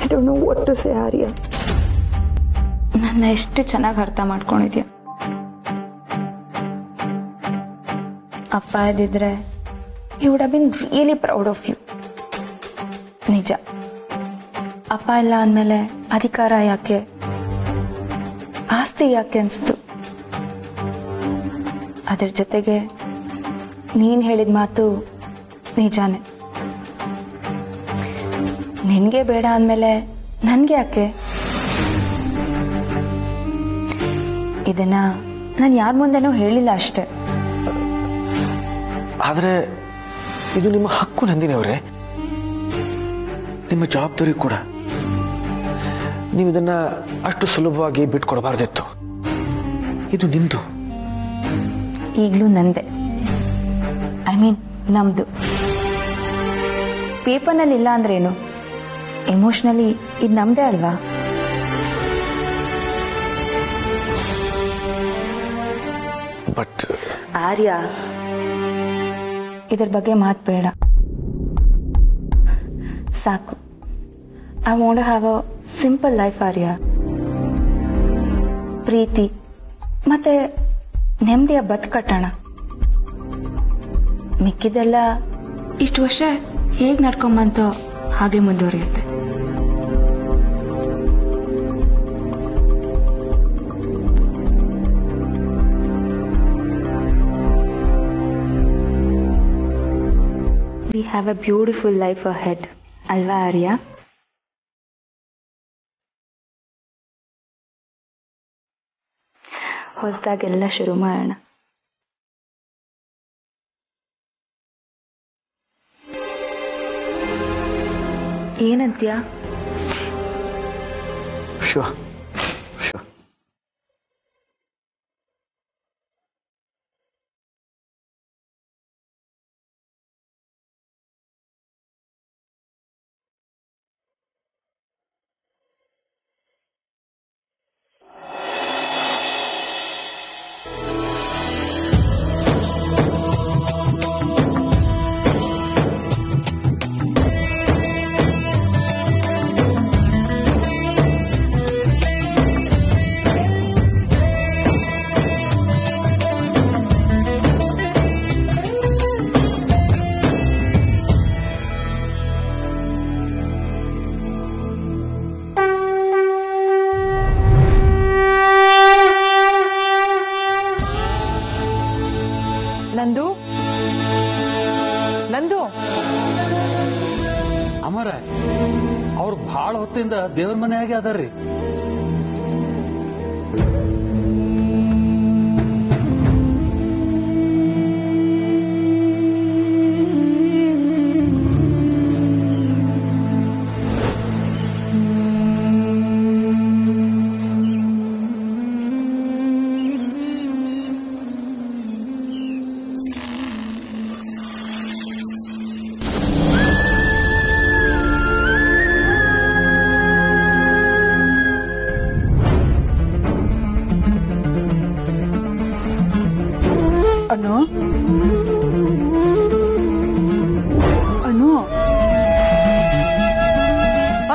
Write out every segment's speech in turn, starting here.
don't know what to say, Arya. ನನ್ನ ಎಷ್ಟು ಚೆನ್ನಾಗಿ ಅರ್ಥ ಮಾಡ್ಕೊಂಡಿದ್ಯಾ. ಅಪ್ಪ ಇದ್ದಿದ್ರೆ he would have been really proud of you. ನಿಜ, ಅಪ್ಪ ಇಲ್ಲ ಅಂದಮೇಲೆ ಅಧಿಕಾರ ಯಾಕೆ, ಆಸ್ತಿ ಯಾಕೆ ಅನಿಸ್ತು. ಅದ್ರ ಜೊತೆಗೆ ನೀನ್ ಹೇಳಿದ ಮಾತು ನಿಜಾನೆ. ನಿನ್ಗೆ ಬೇಡ ಅಂದಮೇಲೆ ನನ್ಗೆ ಯಾಕೆ. ಇದನ್ನ ನಾನು ಯಾರ ಮುಂದೆನೂ ಹೇಳಿಲ್ಲ ಅಷ್ಟೆ. ಆದ್ರೆ ಇದು ನಿಮ್ಮ ಹಕ್ಕು ನಂದಿನಿ ಅವರೇ, ನಿಮ್ಮ ಜವಾಬ್ದಾರಿ ಕೂಡ. ನೀವು ಇದನ್ನ ಅಷ್ಟು ಸುಲಭವಾಗಿ ಬಿಟ್ಕೊಡಬಾರ್ದಿತ್ತು. ಇದು ನಿಮ್ದು. ಈಗಲೂ ನಂದೆ, ಐ ಮೀನ್ ನಮ್ದು. ಪೇಪರ್ನಲ್ಲಿ ಇಲ್ಲ ಅಂದ್ರೇನು, ಎಮೋಷನಲಿ ಇದು ನಮ್ದೇ ಅಲ್ವಾ. ಬಟ್ ಆರ್ಯ, ಇದ್ರ ಬಗ್ಗೆ ಮಾತು ಬೇಡ, ಸಾಕು. I want to have a simple life Arya. ಪ್ರೀತಿ ಮತ್ತೆ ನೆಮ್ಮದಿಯ ಬದುಕಟ್ಟೋಣ. ಮಿಕ್ಕಿದೆಲ್ಲ ಇಷ್ಟು ವರ್ಷ ಹೇಗೆ ನಡ್ಕೊಂಬಂತೋ ಹಾಗೆ ಮುಂದುವರಿಯುತ್ತೆ. We have a beautiful life ahead, ಅಲ್ವಾ ಆರ್ಯ? ಹೊಸದಾಗೆಲ್ಲ ಶುರು ಮಾಡೋಣ. ಏನಂತ್ಯ? ಶೋರ್. ನಂದು ನಂದು ಅಮರ ಅವ್ರು ಬಹಳ ಹೊತ್ತಿಂದ ದೇವ್ರ ಮನೆಯಾಗೆ ಅದಾರ್ರಿ. ಅನು ಅನು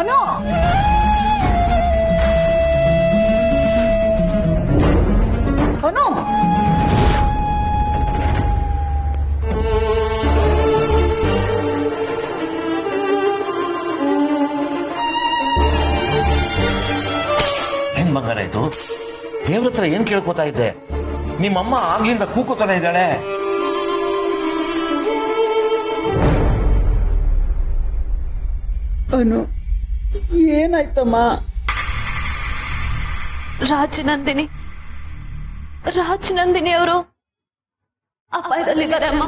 ಅನು ಅನು ಹೆಂಗ್ ಬಂಗಾರ ಇದು? ದೇವ್ರ ಹತ್ರ ಏನ್ ಕೇಳ್ಕೊತಾ ಇದ್ದೆ? ನಿಮ್ಮಮ್ಮ ಆಗ್ಲಿಂದ ಕೂಕೋತಾನೆ ಇದ್ದಾಳೆ. ಅನು, ಏನಾಯ್ತಮ್ಮ? ರಾಜನಂದಿನಿ ಅವರು ಅಪಾಯದಲ್ಲಿದ್ದಾರೆ ಅಮ್ಮ.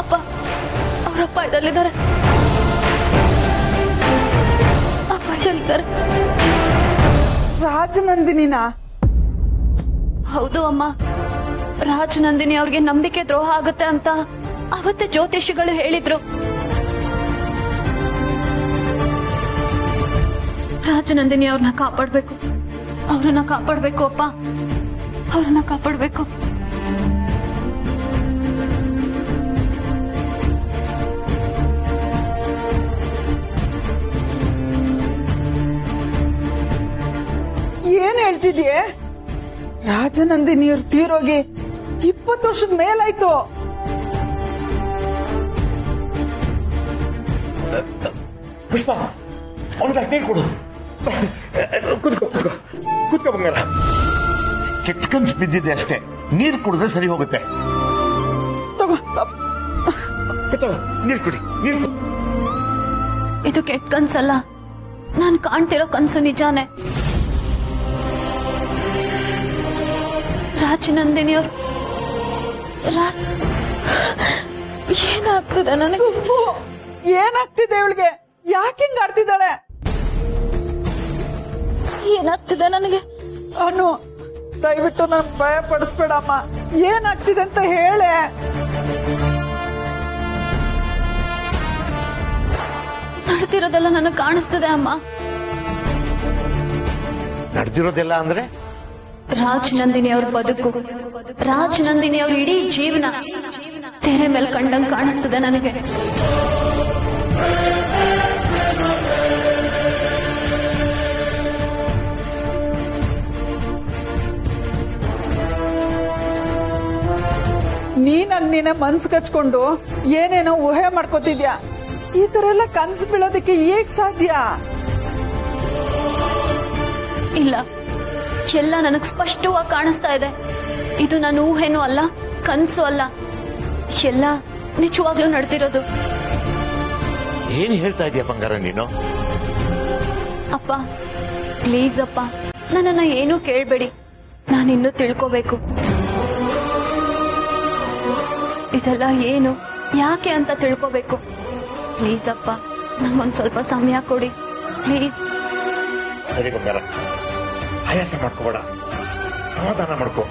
ಅಪ್ಪ, ಅವ್ರ ಅಪಾಯದಲ್ಲಿದ್ದಾರೆ. ರಾಜನಂದಿನಿನಾ? ಹೌದು ಅಮ್ಮ. ರಾಜನಂದಿನಿ ಅವ್ರಿಗೆ ನಂಬಿಕೆ ದ್ರೋಹ ಆಗುತ್ತೆ ಅಂತ ಅವತ್ತೇ ಜ್ಯೋತಿಷಿಗಳು ಹೇಳಿದ್ರು. ರಾಜನಂದಿನಿ ಅವ್ರನ್ನ ಕಾಪಾಡ್ಬೇಕು, ಅವ್ರನ್ನ ಕಾಪಾಡ್ಬೇಕು ಅಪ್ಪ, ಅವ್ರನ್ನ ಕಾಪಾಡ್ಬೇಕು. ಹೇಳ್ತಿದ್ಯೆ? ರಾಜನಂದಿನಿಯವ್ರು ತೀರೋಗಿ 20 ವರ್ಷದ ಮೇಲಾಯ್ತು. ಪುಷ್ಪ, ಅವನ ಗ್ಲಾಸ್ ನೀರು ಕೊಡು. ಕೂತ್ಕೋ ಬಂಗಾರ. ಕೆಟ್ಟ ಕನ್ಸು ಬಿದ್ದಿದೆ ಅಷ್ಟೇ, ನೀರು ಕುಡಿದ್ರೆ ಸರಿ ಹೋಗುತ್ತೆ. ತಗೋ ನೀರು ಕುಡಿ, ನೀರು. ಇದು ಕೆಟ್ಟ ಕನ್ಸಲ್ಲ, ನಾನ್ ಕಾಣ್ತಿರೋ ಕನ್ಸು ನಿಜಾನೇ. ರಾಜನಂದಿನಿಯವ್ರು ಏನಾಗ್ತದೆ ನನಗೆ? ಏನಾಗ್ತಿದೆ ಇವಳಿಗೆ? ಯಾಕೆ ಹಿಂಗ್ ಆಡ್ತಿದ್ದಾಳೆ? ಏನಾಗ್ತದೆ ನನಗೆ? ಅನು, ದಯವಿಟ್ಟು ನನ್ ಭಯ ಪಡಿಸ್ಬೇಡಮ್ಮ. ಏನಾಗ್ತಿದೆ ಅಂತ ಹೇಳೆ. ನಡೆದಿರೋದೆಲ್ಲ ನನಗೆ ಕಾಣಿಸ್ತದೆ ಅಮ್ಮ. ನಡೆದಿರೋದೆಲ್ಲ ಅಂದ್ರೆ ರಾಜನಂದಿನಿ ಅವ್ರ ಬದುಕು, ರಾಜನಂದಿನಿ ಅವ್ರ ಇಡೀ ಜೀವನ ತೆರೆ ಮೇಲೆ ಕಂಡಂಗ್ ಕಾಣಿಸ್ತದೆ ನನಗೆ. ನೀನೇ ಮನ್ಸು ಕಚ್ಕೊಂಡು ಏನೇನೋ ಊಹೆ ಮಾಡ್ಕೋತಿದ್ಯಾ. ಈ ತರ ಎಲ್ಲ ಕನ್ಸು ಬೀಳೋದಕ್ಕೆ ಹೇಗ್ ಸಾಧ್ಯ? ಇಲ್ಲ, ಎಲ್ಲ ನನಗ್ ಸ್ಪಷ್ಟವಾಗಿ ಕಾಣಿಸ್ತಾ ಇದೆ. ಇದು ನನ್ನ ಊಹೆನೂ ಅಲ್ಲ, ಕನ್ಸು ಅಲ್ಲ, ಎಲ್ಲ ನಿಜವಾಗ್ಲೂ ನಡೆದಿರೋದು. ಏನ್ ಹೇಳ್ತಾ ಇದೀಯ ಬಂಗಾರ ನೀನು? ಅಪ್ಪ, ಪ್ಲೀಸ್ ಅಪ್ಪ, ನನ್ನನ್ನ ಏನೂ ಕೇಳ್ಬೇಡಿ. ನಾನಿನ್ನೂ ತಿಳ್ಕೋಬೇಕು. ಇದೆಲ್ಲ ಏನು, ಯಾಕೆ ಅಂತ ತಿಳ್ಕೋಬೇಕು. ಪ್ಲೀಸ್ ಅಪ್ಪ, ನಂಗೊಂದ್ ಸ್ವಲ್ಪ ಸಮಯ ಕೊಡಿ ಪ್ಲೀಸ್. ಸರಿ ಬಂಗಾರ, ಆಯಾಸ ಮಾಡ್ಕೋಬೇಡ, ಸಮಾಧಾನ ಮಾಡ್ಕೋ.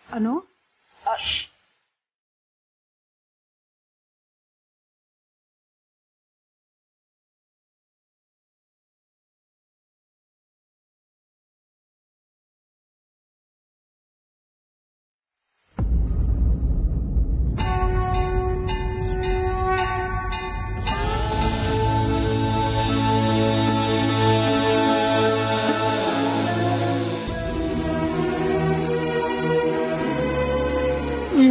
ಅನು,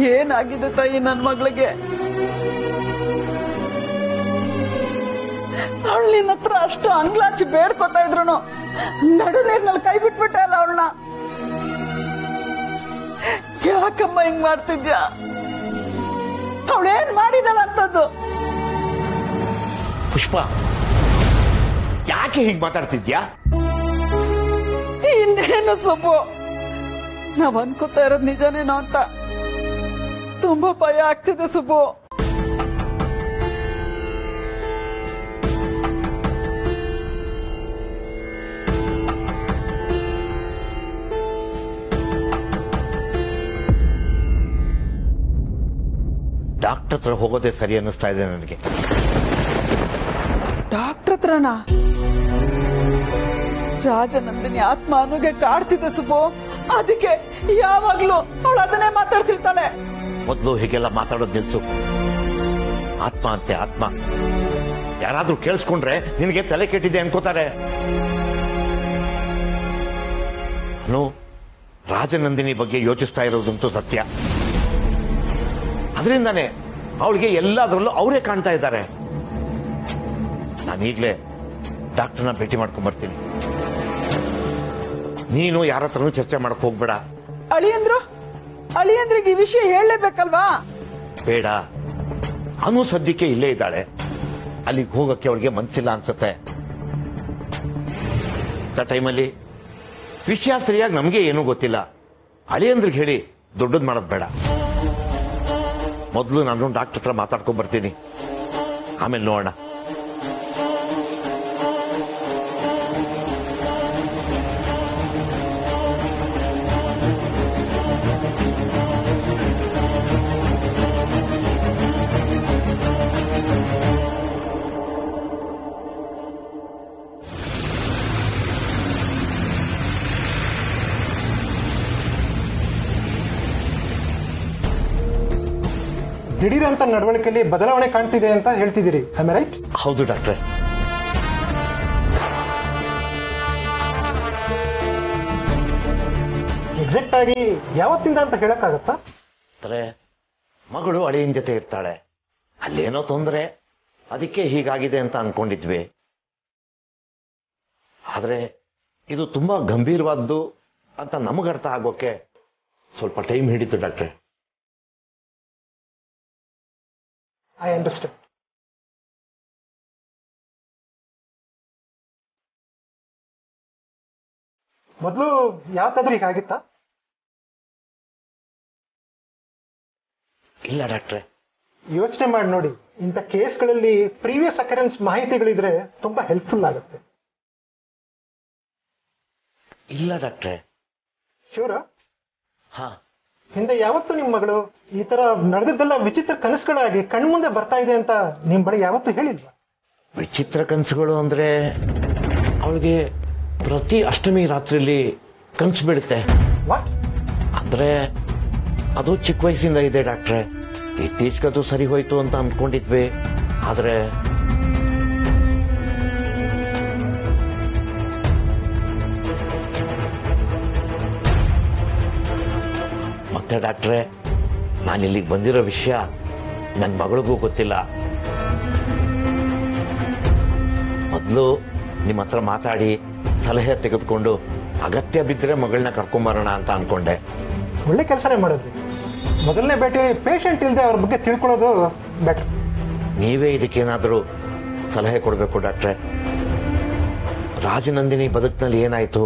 ಏನಾಗಿದೆ ತಾಯಿ ನನ್ ಮಗಳಿಗೆ? ಅವಳು ನಿನ್ನ ಹತ್ರ ಅಷ್ಟು ಅಂಗ್ಲಾಚಿ ಬೇಡ್ಕೊತಾ ಇದ್ರು ನಡು ನೀರ್ನಲ್ಲಿ ಕೈ ಬಿಟ್ಬಿಟ್ಟೆ ಅಲ್ಲ ಅವಳನ್ನ. ಯಾಕಮ್ಮ ಹಿಂಗ್ ಮಾಡ್ತಿದ್ಯಾ? ಅವಳೇನ್ ಮಾಡಿದಾಳಂತದ್ದು? ಪುಷ್ಪ, ಯಾಕೆ ಹೀಗೆ ಮಾತಾಡ್ತಿದ್ಯಾ? ಇನ್ನೇನು ಸುಬ್ಬು, ನಾವ್ ಅನ್ಕೋತಾ ಇರೋದ್ ನಿಜನೇನೋ ಅಂತ ತುಂಬಾ ಭಯ ಆಗ್ತಿದೆ ಸುಬ್ಬು. ಡಾಕ್ಟರ್ ಹತ್ರ ಹೋಗೋದೇ ಸರಿ ಅನ್ನಿಸ್ತಾ ಇದೆ ನನಗೆ. ಡಾಕ್ಟರ್ ಹತ್ರನಾ? ರಾಜನಂದಿನಿ ಆತ್ಮ ಅನುಗೆ ಕಾಡ್ತಿದೆ ಸುಬ್ಬು. ಅದಕ್ಕೆ ಯಾವಾಗ್ಲೂ ಅವಳು ಅದನ್ನೇ ಮಾತಾಡ್ತಿರ್ತಾಳೆ. ಮೊದಲು ಹೀಗೆಲ್ಲ ಮಾತಾಡೋದು ನಿಲ್ಸು. ಆತ್ಮ ಅಂತೆ ಆತ್ಮ, ಯಾರಾದ್ರೂ ಕೇಳಿಸ್ಕೊಂಡ್ರೆ ನಿನಗೆ ತಲೆ ಕೆಟ್ಟಿದೆ ಅನ್ಕೋತಾರೆ. ನಾನು ರಾಜನಂದಿನಿ ಬಗ್ಗೆ ಯೋಚಿಸ್ತಾ ಇರೋದಂತೂ ಸತ್ಯ. ಅದರಿಂದಾನೆ ಅವಳಿಗೆ ಎಲ್ಲಾದ್ರಲ್ಲೂ ಅವರೇ ಕಾಣ್ತಾ ಇದ್ದಾರೆ. ನಾನೀಗ್ಲೇ ಡಾಕ್ಟರ್ನ ಭೇಟಿ ಮಾಡ್ಕೊಂಡ್ ಬರ್ತೀನಿ. ನೀನು ಯಾರ ಹತ್ರನೂ ಚರ್ಚೆ ಮಾಡಕ್ ಹೋಗ್ಬೇಡ. ಅಳಿಯಂದ್ರಿಗೆ ಈ ವಿಷಯ ಹೇಳಲೇಬೇಕಲ್ವಾ? ಬೇಡ, ಅನು ಸದ್ಯಕ್ಕೆ ಇಲ್ಲೇ ಇದ್ದಾಳೆ. ಅಲ್ಲಿಗೆ ಹೋಗಕ್ಕೆ ಅವಳಿಗೆ ಮನ್ಸಿಲ್ಲ ಅನ್ಸುತ್ತೆ. ಟೈಮಲ್ಲಿ ವಿಷಯ ಸರಿಯಾಗಿ ನಮ್ಗೆ ಏನೂ ಗೊತ್ತಿಲ್ಲ. ಅಳಿಯಂದ್ರಿಗೆ ಹೇಳಿ ದೊಡ್ಡದ್ ಮಾಡೋದ್ ಬೇಡ. ಮೊದಲು ನಾನು ಡಾಕ್ಟರ್ ಹತ್ರ ಮಾತಾಡ್ಕೊಂಡ್ ಬರ್ತೀನಿ, ಆಮೇಲೆ ನೋಡೋಣ. ದಿಢೀರ್ ಅಂತ ನಡವಳಿಕೆಯಲ್ಲಿ ಬದಲಾವಣೆ ಕಾಣ್ತಿದೆ ಅಂತ ಹೇಳ್ತಿದ್ದೀರಿ, ಆಮ್ ಐ ರೈಟ್? ಹೌದು ಡಾಕ್ಟ್ರೆ. ಎಕ್ಸಾಕ್ಟ್ ಆಗಿ ಯಾವತ್ತಿಂದ ಅಂತ ಹೇಳಕ್ಕಾಗತ್ತಾ? ಮಗಳು ಅಳಿಯನ್ ಜೊತೆ ಇರ್ತಾಳೆ, ಅಲ್ಲೇನೋ ತೊಂದರೆ, ಅದಕ್ಕೆ ಹೀಗಾಗಿದೆ ಅಂತ ಅನ್ಕೊಂಡಿದ್ವಿ. ಆದ್ರೆ ಇದು ತುಂಬಾ ಗಂಭೀರವಾದ್ದು ಅಂತ ನಮಗ ಅರ್ಥ ಆಗೋಕೆ ಸ್ವಲ್ಪ ಟೈಮ್ ಹಿಡಿತು ಡಾಕ್ಟ್ರೆ. I understand. ಮೊದಲು ಯಾವತ್ತಾದ್ರೂ ಹೀಗಾಗಿತ್ತಾ? ಇಲ್ಲ ಡಾಕ್ಟ್ರೆ. ಯೋಚನೆ ಮಾಡಿ ನೋಡಿ, ಇಂಥ ಕೇಸ್ಗಳಲ್ಲಿ ಪ್ರೀವಿಯಸ್ ಅಕರೆನ್ಸ್ ಮಾಹಿತಿಗಳಿದ್ರೆ ತುಂಬಾ ಹೆಲ್ಪ್ಫುಲ್ ಆಗುತ್ತೆ. ಇಲ್ಲ ಡಾಕ್ಟ್ರೆ. ಶೂರ? ಹಾ. ಹಿಂದೆ ಯಾವತ್ತು ನಿಮ್ಮ ಮಗಳು ಈ ತರ ನಡೆದಿದ್ದೆಲ್ಲ ವಿಚಿತ್ರ ಕನಸುಗಳಾಗಿ ಕಣ್ಮುಂದೆ ಬರ್ತಾ ಇದೆ ಅಂತ ನಿಮ್ ಬಳಿ ಯಾವತ್ತು ಹೇಳಿಲ್ವಾ? ವಿಚಿತ್ರ ಕನಸುಗಳು ಅಂದ್ರೆ ಅವಳಿಗೆ ಪ್ರತಿ ಅಷ್ಟಮಿ ರಾತ್ರಿಲಿ ಕನಸು ಬೀಳುತ್ತೆ. ವಾಟ್? ಅಂದ್ರೆ ಅದು ಚಿಕ್ಕ ವಯಸ್ಸಿಂದ ಇದೆ ಡಾಕ್ಟ್ರೆ. ಇತ್ತೀಚೆಗದು ಸರಿ ಹೋಯ್ತು ಅಂತ ಅನ್ಕೊಂಡಿದ್ವಿ. ಆದ್ರೆ ಮತ್ತೆ ಡಾಕ್ಟ್ರೆ, ನಾನಿಲ್ಲಿಗೆ ಬಂದಿರೋ ವಿಷಯ ನನ್ನ ಮಗಳಿಗೂ ಗೊತ್ತಿಲ್ಲ. ಮೊದಲು ನಿಮ್ಮ ಹತ್ರ ಮಾತಾಡಿ ಸಲಹೆ ತೆಗೆದುಕೊಂಡು ಅಗತ್ಯ ಬಿದ್ದರೆ ಮಗಳನ್ನ ಕರ್ಕೊಂಬರೋಣ ಅಂತ ಅನ್ಕೊಂಡೆ. ಒಳ್ಳೆ ಕೆಲಸನೇ ಮಾಡಿದ್ವಿ. ಮೊದಲನೇ ಭೇಟಿ ಪೇಷಂಟ್ ಇಲ್ಲದೆ ಅವ್ರ ಬಗ್ಗೆ ತಿಳ್ಕೊಳ್ಳೋದು ಬೆಟರ್. ನೀವೇ ಇದಕ್ಕೇನಾದರೂ ಸಲಹೆ ಕೊಡಬೇಕು ಡಾಕ್ಟ್ರೆ. ರಾಜನಂದಿನಿ ಬದುಕಿನಲ್ಲಿ ಏನಾಯ್ತು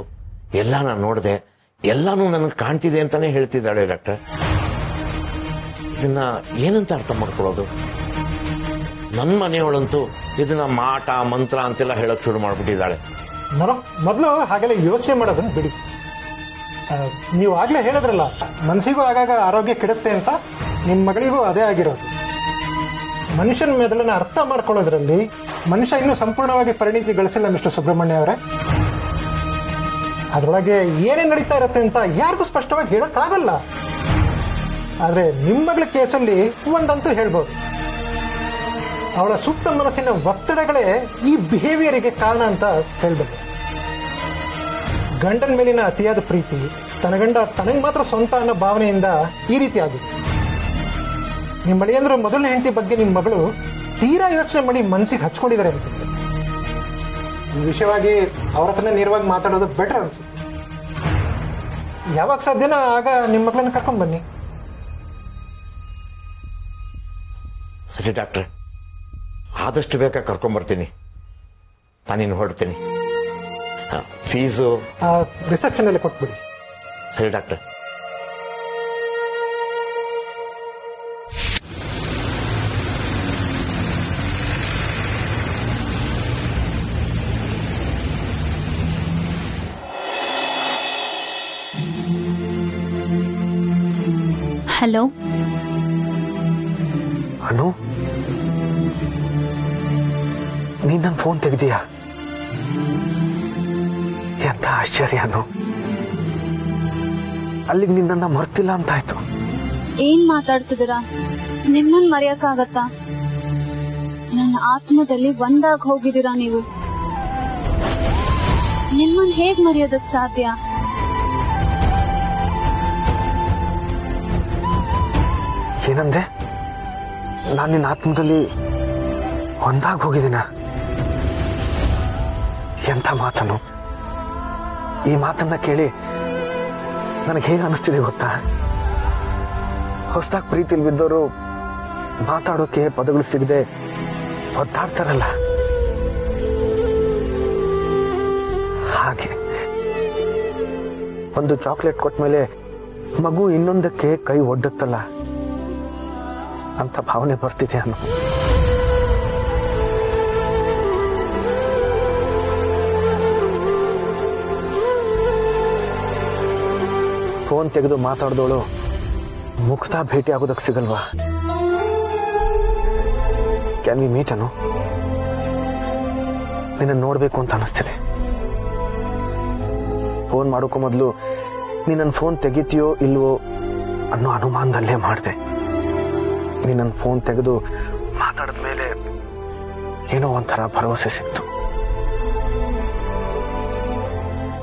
ಎಲ್ಲ ನಾನು ನೋಡಿದೆ, ಎಲ್ಲಾನು ನನಗೆ ಕಾಣ್ತಿದೆ ಅಂತಾನೆ ಹೇಳ್ತಿದ್ದಾಳೆ ಡಾಕ್ಟ್ರೆ. ಇದನ್ನ ಏನಂತ ಅರ್ಥ ಮಾಡ್ಕೊಳ್ಳೋದು? ನನ್ನ ಮನೆಯವಳಂತೂ ಇದನ್ನ ಮಾಟ ಮಂತ್ರ ಅಂತೆಲ್ಲ ಹೇಳಕ್ ಶುರು ಮಾಡ್ಬಿಟ್ಟಿದ್ದಾಳೆ. ಮೊದಲು ಹಾಗೆಲ್ಲ ಯೋಚನೆ ಮಾಡೋದನ್ನ ಬಿಡಿ. ನೀವು ಆಗ್ಲೇ ಹೇಳಿದ್ರಲ್ಲ, ಮನಸ್ಸಿಗೂ ಆಗಾಗ ಆರೋಗ್ಯ ಕೆಡುತ್ತೆ ಅಂತ. ನಿಮ್ಮ ಮಗಳಿಗೂ ಅದೇ ಆಗಿರೋದು. ಮನುಷ್ಯನ ಮೆದುಳನ್ನ ಅರ್ಥ ಮಾಡ್ಕೊಳ್ಳೋದ್ರಲ್ಲಿ ಮನುಷ್ಯ ಇನ್ನೂ ಸಂಪೂರ್ಣವಾಗಿ ಪರಿಣಿತಿ ಗಳಿಸಿಲ್ಲ ಮಿಸ್ಟರ್ ಸುಬ್ರಹ್ಮಣ್ಯ ಅವರೇ. ಅದರೊಳಗೆ ಏನೇನ್ ನಡೀತಾ ಇರುತ್ತೆ ಅಂತ ಯಾರಿಗೂ ಸ್ಪಷ್ಟವಾಗಿ ಹೇಳಕ್ಕಾಗಲ್ಲ. ಆದ್ರೆ ನಿಮ್ಮ ಮಗಳ ಕೇಸಲ್ಲಿ ಒಂದಂತೂ ಹೇಳ್ಬೋದು, ಅವಳ ಸುಪ್ತ ಮನಸ್ಸಿನ ಒತ್ತಡಗಳೇ ಈ ಬಿಹೇವಿಯರಿಗೆ ಕಾರಣ ಅಂತ ಹೇಳ್ಬೇಕು. ಗಂಡನ ಮೇಲಿನ ಅತಿಯಾದ ಪ್ರೀತಿ, ತನ್ನ ಗಂಡ ತನಗೆ ಮಾತ್ರ ಸ್ವಂತ ಅನ್ನೋ ಭಾವನೆಯಿಂದ ಈ ರೀತಿ ಆಗಿದೆ. ನಿಮ್ಮ ಮಳೆಯಂದ್ರೆ ಮೊದಲನೇ ಹೆಂಡತಿ ಬಗ್ಗೆ ನಿಮ್ಮ ಮಗಳು ತೀರಾ ಯೋಚನೆ ಮಾಡಿ ಮನಸ್ಸಿಗೆ ಹಚ್ಕೊಂಡಿದ್ದಾರೆ ಅನ್ಸುತ್ತೆ. ಈ ವಿಷಯವಾಗಿ ಅವ್ರ ಹತ್ರನೇ ನೇರವಾಗಿ ಮಾತಾಡೋದು ಬೆಟರ್ ಅನ್ಸುತ್ತೆ. ಯಾವಾಗ ಸಾಧ್ಯನೋ ಆಗ ನಿಮ್ಮ ಮಗಳನ್ನ ಕರ್ಕೊಂಡ್ ಬನ್ನಿ. ಸರಿ ಡಾಕ್ಟ್ರೆ, ಆದಷ್ಟು ಬೇಗ ಕರ್ಕೊಂಡ್ಬರ್ತೀನಿ. ನಾನಿನ್ನು ಹೊರಡ್ತೀನಿ. ಫೀಸು ರಿಸೆಪ್ಷನ್ ಅಲ್ಲಿ ಕೊಟ್ಬಿಡಿ. ಸರಿ ಡಾಕ್ಟ್ರೆ. ಹಲೋ ಅನು, ನೀನ್ ನನ್ನ ಫೋನ್ ತೆಗ್ದೀಯಾ? ಎಂತ ಆಶ್ಚರ್ಯ ಅನು. ಅಲ್ಲಿಗೆ ನಿನ್ನ ಮರ್ತಿಲ್ಲ ಅಂತಾಯ್ತು. ಏನ್ ಮಾತಾಡ್ತಿದ್ದೀರಾ? ನಿಮ್ಮನ್ ಮರೆಯಕ್ಕಾಗತ್ತಾ? ನನ್ನ ಆತ್ಮದಲ್ಲಿ ಒಂದಾಗ್ ಹೋಗಿದ್ದೀರಾ ನೀವು. ನಿಮ್ಮನ್ ಹೇಗ್ ಮರೆಯೋದಕ್ ಸಾಧ್ಯ? ಏನಂದೆ? ನಾನು ನಿನ್ನ ಆತ್ಮದಲ್ಲಿ ಒಂದಾಗಿ ಹೋಗಿದ್ದೀನ? ಎಂಥ ಮಾತನು. ಈ ಮಾತನ್ನ ಕೇಳಿ ನನಗೆ ಹೇಗೆ ಅನಿಸ್ತಿದೆ ಗೊತ್ತಾ? ಹೊಸದಾಗಿ ಪ್ರೀತಿಲಿ ಬಿದ್ದವರು ಮಾತಾಡೋಕೆ ಪದಗಳು ಸಿಗದೆ ಒದ್ದಾಡ್ತಾರಲ್ಲ, ಹಾಗೆ ಒಂದು ಚಾಕ್ಲೇಟ್ ಕೊಟ್ಮೇಲೆ ಮಗು ಇನ್ನೊಂದಕ್ಕೆ ಕೈ ಒಡ್ಡುತ್ತಲ್ಲ ಅಂತ ಭಾವನೆ ಬರ್ತಿದೆ ಅನ್ನೋ. ಫೋನ್ ತೆಗೆದು ಮಾತಾಡ್ದೋಳು ಮುಕ್ತ ಭೇಟಿ ಆಗೋದಕ್ಕೆ ಸಿಗಲ್ವಾ? ಕ್ಯಾನ್ ವಿ ಮೀಟ್ ಅನು? ನಿನ್ನ ನೋಡ್ಬೇಕು ಅಂತ ಅನಿಸ್ತಿದೆ. ಫೋನ್ ಮಾಡೋಕ್ಕೂ ಮೊದಲು ನೀ ನನ್ನ ಫೋನ್ ತೆಗಿತೀಯೋ ಇಲ್ವೋ ಅನ್ನೋ ಅನುಮಾನದಲ್ಲೇ ಮಾಡಿದೆ. ನೀನು ನನ್ನ ಫೋನ್ ತೆಗೆದು ಮಾತಾಡಿದ ಮೇಲೆ ಏನೋ ಒಂಥರ ಭರವಸೆ ಸಿಕ್ತು.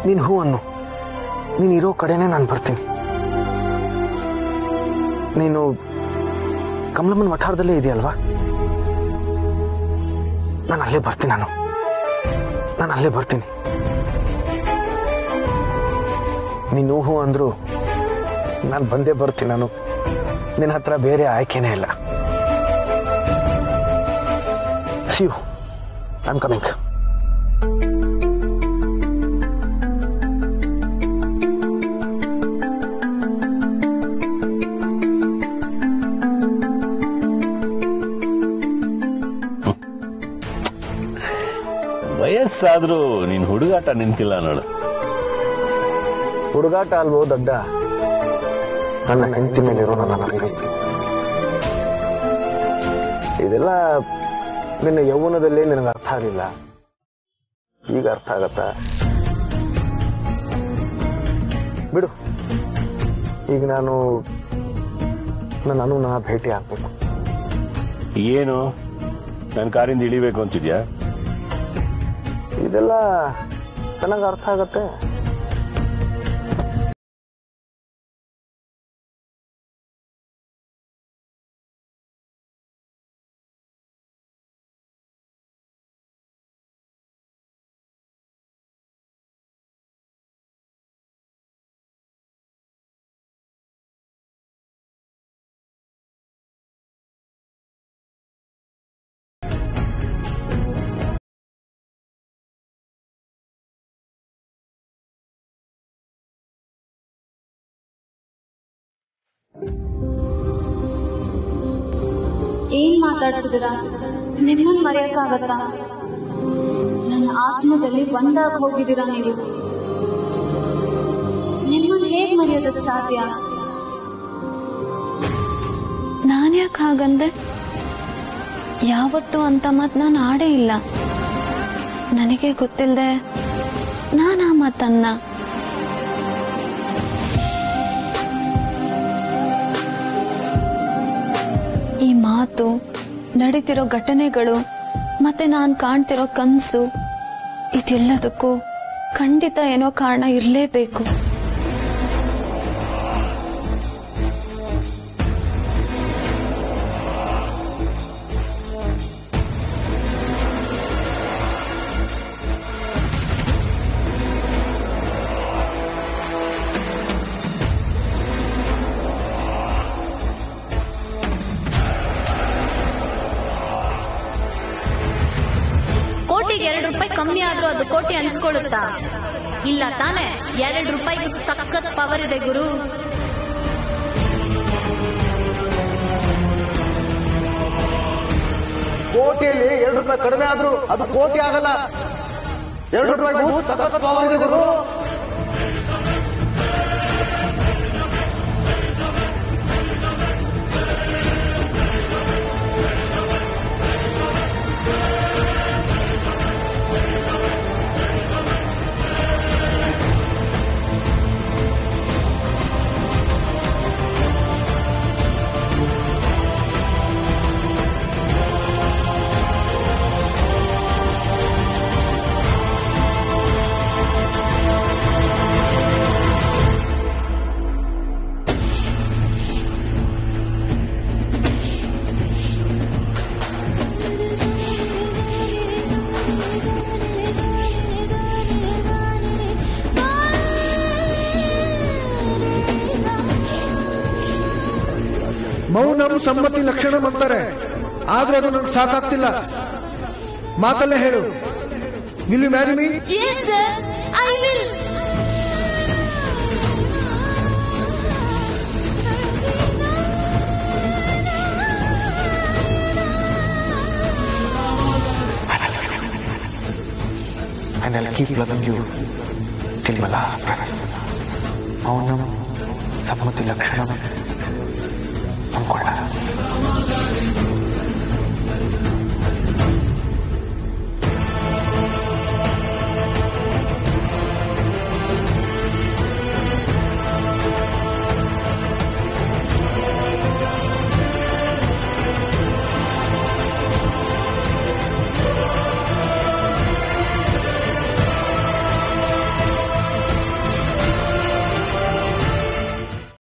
ನೀನು ಹೂ ಅನ್ನು, ನೀನು ಇರೋ ಕಡೆನೇ ನಾನು ಬರ್ತೀನಿ. ನೀನು ಕಮಲಮ್ಮನ ವಠಾರದಲ್ಲೇ ಇದೆಯಲ್ವಾ? ನಾನು ಅಲ್ಲೇ ಬರ್ತೀನಿ. ನಾನು ಅಲ್ಲೇ ಬರ್ತೀನಿ. ನೀನು ಹೂ ಅಂದ್ರು ನಾನು ಬಂದೇ ಬರ್ತೀನಿ. ನಿನ್ನ ಹತ್ರ ಬೇರೆ ಆಯ್ಕೆನೇ ಇಲ್ಲ. See you. I'm coming. ವಯಸ್ಸಾದ್ರೂ ನೀನ್ ಹುಡುಗಾಟ ನಿಂತಿಲ್ಲ ನೋಡು. ಹುಡುಗಾಟ ಅಲ್ವೋ ದೊಡ್ಡ, ನನ್ನ ಹೆಂಡತಿ ಮೇಲಿರೋ ನನ್ನ ಪ್ರೀತಿ. ಇದೆಲ್ಲ ನಿನ್ನ ಯೌವನದಲ್ಲಿ ನಿನಗೆ ಅರ್ಥ ಆಗಲಿಲ್ಲ, ಈಗ ಅರ್ಥ ಆಗತ್ತಾ? ಬಿಡು. ಈಗ ನಾನು ಭೇಟಿ ಆಗ್ಬೇಕು. ಏನು ನನ್ನ ಕಾರಿಂದ ಇಳಿಬೇಕು ಅಂತಿದ್ಯಾ? ಇದೆಲ್ಲ ನನಗೆ ಅರ್ಥ ಆಗತ್ತೆ. ಏನ್ ಮಾತಾಡ್ತಿದ್ದೀರಾ? ನಿಮ್ಮನ್ನ ಮರೆಯಕ್ಕಾಗತ್ತಾ? ನನ್ನ ಆತ್ಮದಲ್ಲಿ ಒಂದಾಗಿ ಹೋಗಿದ್ದೀರಾ ನೀವು. ನಿಮ್ಮನ್ನ ಹೇಗ್ ಮರೆಯೋದಕ್ಕೆ ಸಾಧ್ಯ? ನಾನ್ಯಾಕೆ ಹಾಗಂದೆ? ಯಾವತ್ತೂ ಅಂತ ಮಾತ್ ನಾನು ಆಡೇ ಇಲ್ಲ. ನನಗೆ ಗೊತ್ತಿಲ್ಲದೆ ನಾನು ಆ ಮಾತನ್ನ ಈ ಮಾತು, ನಡೀತಿರೋ ಘಟನೆಗಳು, ಮತ್ತೆ ನಾನ್ ಕಾಣ್ತಿರೋ ಕನ್ಸು, ಇದೆಲ್ಲದಕ್ಕೂ ಖಂಡಿತ ಏನೋ ಕಾರಣ ಇರಲೇಬೇಕು. ಕೋಟಿಗೆ 2 ರೂಪಾಯಿ ಕಮ್ಮಿ ಆದ್ರೂ ಅದು ಕೋಟಿ ಅನ್ಸ್ಕೊಳ್ಳುತ್ತಾ? ಇಲ್ಲ ತಾನೆ? 2 ರೂಪಾಯಿಗೆ ಸಖತ್ ಪವರ್ ಇದೆ ಗುರು. ಕೋಟಿಯಲ್ಲಿ 2 ರೂಪಾಯಿ ಕಡಿಮೆ ಆದ್ರೂ ಅದು ಕೋಟಿ ಆಗಲ್ಲ. 2 ರೂಪಾಯಿಗೂ ಸಖತ್ ಪವರ್ ಇದೆ ಗುರು. ಮೌನಂ ಸಮ್ಮತಿ ಲಕ್ಷಣಂ ಅಂತಾರೆ, ಆದ್ರೆ ಅದು ನನಗೆ ಸಾಕಾಗ್ತಿಲ್ಲ. ಮಾತಲ್ಲೇ ಹೇಳು. Will you marry me? Yes sir, I will. And I'll keep loving you till my last breath. ಮೌನಂ ಸಮ್ಮತಿ ಲಕ್ಷಣಂ ಅಂದ್ಕೊಳ್ಳ.